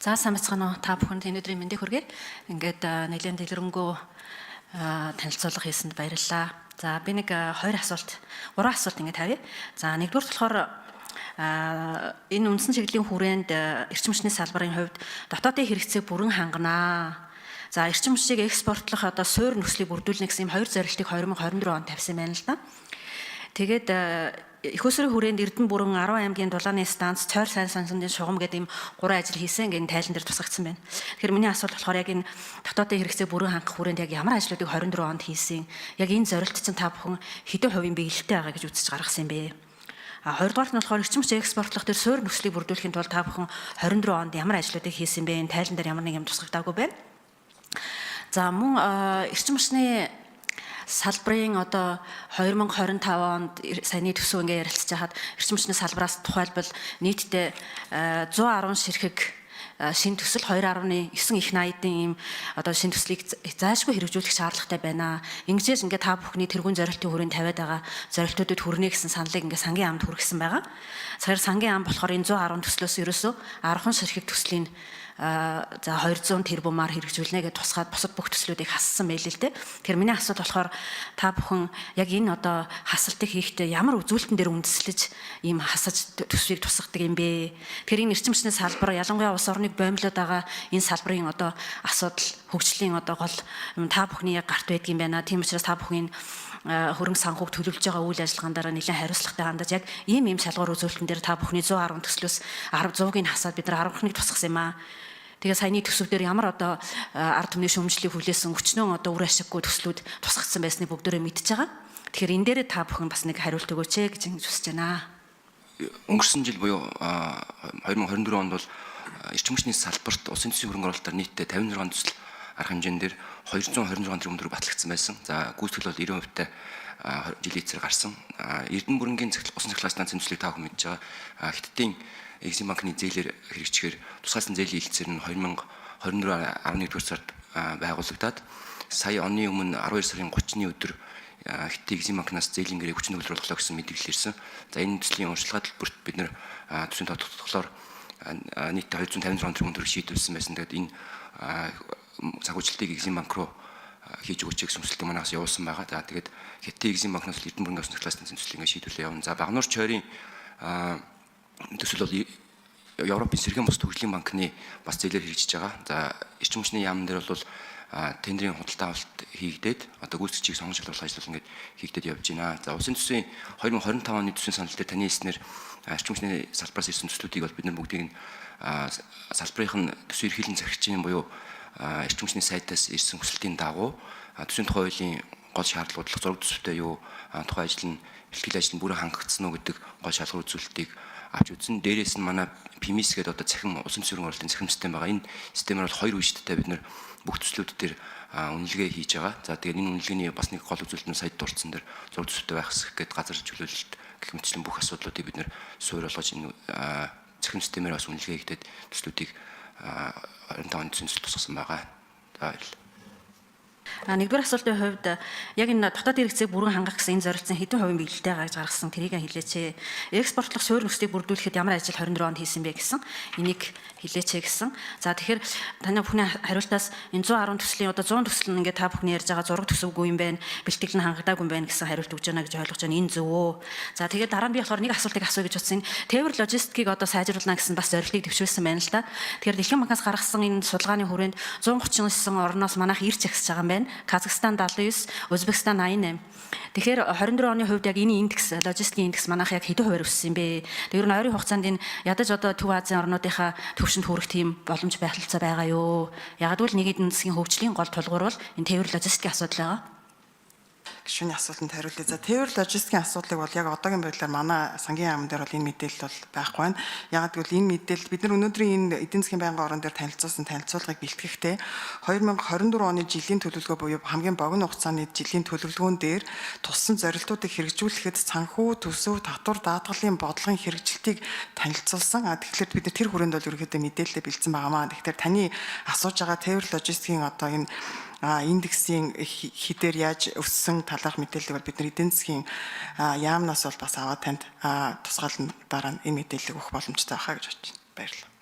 За сайн бацгаана уу та бүхэнд өнөөдрийн мэндийг хүргэе. Ингээд нэлээд дэлгэрэнгүй танилцуулга хийсэнд баярлалаа. За би нэг гурван асуулт ингээд тавья. За нэгдүгээр болохоор энэ үндсэн чиглэлийн хүрээнд эрчим хүчний салбарын хувьд дотоодын хэрэгцээг бүрэн ханганаа. За эрчим хүчийг экспортлох суурь нөхцөлийг бүрдүүлнэ гэсэн юм хоёр зорилтыг 2024 онд тавьсан байна л да. Тэгээд их усрын хүрээнд Эрдэнэ бүрэн 10 аймгийн дулааны станц, цойр сайн сонсондын шугам гэдэг ийм 3 ажил хийсэн ингээд тайлан дээр тусгагдсан байна. Тэгэхээр миний асуулт болохоор яг энэ дотоодын хэрэгцээ бүрэн хангах хүрээнд яг ямар ажлуудыг 24 онд хийсэн? Яг энэ зорилт чинь та бүхэн хэдэн хувийн биелэлтэй байгаа гэж үзэж гаргасан юм бэ? Хоёрдугаарт нь болохоор эрчим хүч экспортлох төр суурь нөхцөлийг бүрдүүлэхийн тулд та бүхэн 24 онд ямар ажлуудыг хийсэн бэ? Энэ тайлан дээр ямар нэг юм тусгагдаагүй байна. За мөн эрчим хүчний салбарын 2025 онд саяны төсөв ингээ ярилцж хахад эрчим хүчний салбараас тухайлбал нийтдээ 110 ширхэг шинэ төсөл 2.9 их найдын ийм шинэ төслийг заашгүй хэрэгжүүлэх шаардлагатай байна. Ингэжээс ингээ та бүхний тэргуун зорилтын хүрээнд тавиад байгаа зорилтуудад хүрнэ гэсэн саналыг ингээ сангийн амд хүргэсэн байгаа. Тэгэхээр сангийн ам болохоор энэ 110 төслөөс ерөөсөө 10 ширхэг төслийн за 200 тэрбумаар хэрэгжүүлнэ гэж тусгаад бусад бүх төслүүдийг хассан байлээ л дээ. Тэгэхээр миний асуулт болохоор та бүхэн яг энэ хасалтыг хийхдээ ямар үзүүлэлтэн дээр үндэслэж ийм хасаж төсвийг тусгадаг юм бэ? Тэгэхээр энэ эрчим хүчний салбар ялангуяа улс орныг боомлоод байгаа энэ салбарын асуудал хөгжлийн гол юм та бүхний яг гарт байдаг юм байна. Тийм учраас та бүхэн хөрөнгө санхүүг төлөвлөж байгаа үйл ажиллагаандаа нэлээд хариуцлагатай хандаж яг ийм салгуур үзүүлэлтэн дээр та бүхний 110 төслөөс 100-ыг хасаад бид нар 10-ыг тусгасан юм аа. Тэгээ саяны төсөв дээр ямар ард түмний шүүмжлэлийг хүлээсэн өчнөө үр ашиггүй төслүүд тусгагдсан байсныг бүгдөө мэдж байгаа. Тэгэхээр энэ дээр та бүхэн бас нэг хариулт өгөөч гэж хүсэж байна. Өнгөрсөн жил буюу 2024 онд бол эрчим хүчний салбарт улсын төсвийн хөрөнгө оруулалтаар нийтдээ 56 төсөл арга хэмжээндээр 226 тэрбум төгрөг батлагдсан байсан. За гүйцэтгэл бол 90% жилийн эцээр гарсан. Эрдэнэ бүрэнгийн усан цахилгаан станцын төслийг та бүхэн мэдж байгаа. Хятадын Экзим банкны зээлээр хэрэгжихээр тусгайлсан зээлийн хэлцээр нь 2024 11-р сард байгуулагдаад сая оны өмнө 12 сарын 30-ны өдөр Хятадын Экзим банкнаас зээлийн гэрээ хүчин төгөл орлоо гэсэн мэдээлэл ирсэн. За энэ төслийн уншилгаа төлбөрт бид нэр төсвийн тодтолцоолоор нийт 256 тэрбум төгрөг шийдвэрлсэн байсан. Тэгээд энэ санхүүжилтийг Экзим банк руу хийж өгөөч гэсэн хүсэлтийг манаас явуулсан байгаа. За тэгээд Хятадын Экзим банкнаас Эрдэнэ бүрэнгийн усан цахилгаан станцын төслийг шийдвэрлээ явна. За Багнуур чойрын төсөл бол Европын сэргээн бус төгслийн банкны бас зээлээр хэрэгжиж байгаа. За эрчим хүчний яамн дээр бол тендерийн худалдаа авалт хийгдээд гүйцэтгчийг сонгож шалгуулах ажил ингээд хийгдээд явж байна. За улсын төсвийн 2025 оны төсвийн санал дээр таны хэлснээр эрчим хүчний салбараас ирсэн төслүүдийг бол бид нар бүгдийг нь салбарын төсвийн эрхлэлийн зарчмын буюу эрчим хүчний сайтаас ирсэн хүсэлтийн дагуу төсвийн тухай хуулийн гол шаардлагуудлах зураг төсөвтэй юу тухайн ажил нь бэлтгэл ажил нь бүрэн хангагдсан уу гэдэг гол шалгуур үзүүлэлтийг авч үзсэн. Дээрээс нь манай PIMIS гэдэг цахим усан цэврэн орлын цахим систем байгаа. Энэ системээр бол 2 үешттэй бид нэр бүх төслүүд дээр үнэлгээ хийж байгаа. За тэгээд энэ үнэлгээний бас нэг гол үзүүлэлт нь сая дурдсан дээр зураг төсөвтэй байх хэсэг гэдэг газар чөлөөлөлт гэх мэтчлэн бүх асуудлуудыг бид нэр суурь болгож энэ цахим системээр бас үнэлгээ хийгдээд төслүүдийг 25 онд тусгасан байгаа. За баярлалаа. Нэгдүгээр асуултын хувьд яг энэ дотоод хэрэгцээг бүрэн хангах гэсэн энэ зорилтын хэдэн хувийн биелэлтэй байгаа гэж гаргасан тэрийг хэлээч. Экспортлох суурь нөхцөлийг бүрдүүлэхэд ямар ажил 24 онд хийсэн бэ гэсэн энийг хэлээч гэсэн. За тэгэхээр таны бүхний хариултаас энэ 110 төслийн 100 төсөл нь ингээд та бүхний ярьж байгаа зураг төсөвгүй юм байна, бэлтгэл нь хангагдаагүй юм байна гэсэн хариулт өгж байна гэж ойлгож байна. Энэ зөв үү? За тэгээд дараа нь би болохоор нэг асуултыг асууя гэж утсан. Тээвэр логистикийг сайжруулна гэсэн бас зорилтыг төвшүүлсэн байна л да. Тэгэхээр Дэлхийн банкнаас гаргасан энэ судалгааны хүрээнд 139 орноос манайх ирж агсаж байгаа юм байна. Казахстан 79, Узбекистан 88. Тэгэхээр 24 оны хувьд яг энэ индекс, логистикийн индекс манайх яг хэдэн хувиар өссөн юм бэ? Тэр нь ойрын хугацаанд энэ ядаж Төв Азийн орнуудынхаа төвшөнд хүрэх тийм боломж байхалцаа байгаа юу? Ягдвал нэг эдийн засгийн хөгжлийн гол тулгуур бол энэ тээвэр логистикийн асуудал байгаа. Гишүүний асуултанд хариулъя. За тээвэр логистикийн асуудлыг бол яг одоогийн байдлаар манай сангийн яамн дээр бол энэ мэдээлэл бол байхгүй байна. Яг гэвэл энэ мэдээлэл бид нар өнөөдрийн энэ эдийн засгийн байнгын орон дээр танилцуулсан танилцуулгыг бэлтгэхдээ 2024 оны жилийн төлөвлөгөө буюу хамгийн богино хугацааны жилийн төлөвлөгөөн дээр туссан зорилтуудыг хэрэгжүүлэхэд санхүү, төсөв, татвар даатгалын бодлогын хэрэгжилтийг танилцуулсан. Тэгэхээр бид нар тэр хүрээнд бол ерөнхийдөө мэдээлэл бэлдсэн байгаамаа. Тэгэхээр таны асууж байгаа тээвэр логистикийн энэ индексийн хідээр яаж өссөн талаарх мэдээллийг бол бид нар эдийн засгийн яамнаас бол бас аваад танд тусгаалan дараа нь энэ мэдээллийг өгөх боломжтой байхаа гэж бодож байна. Баярлалаа.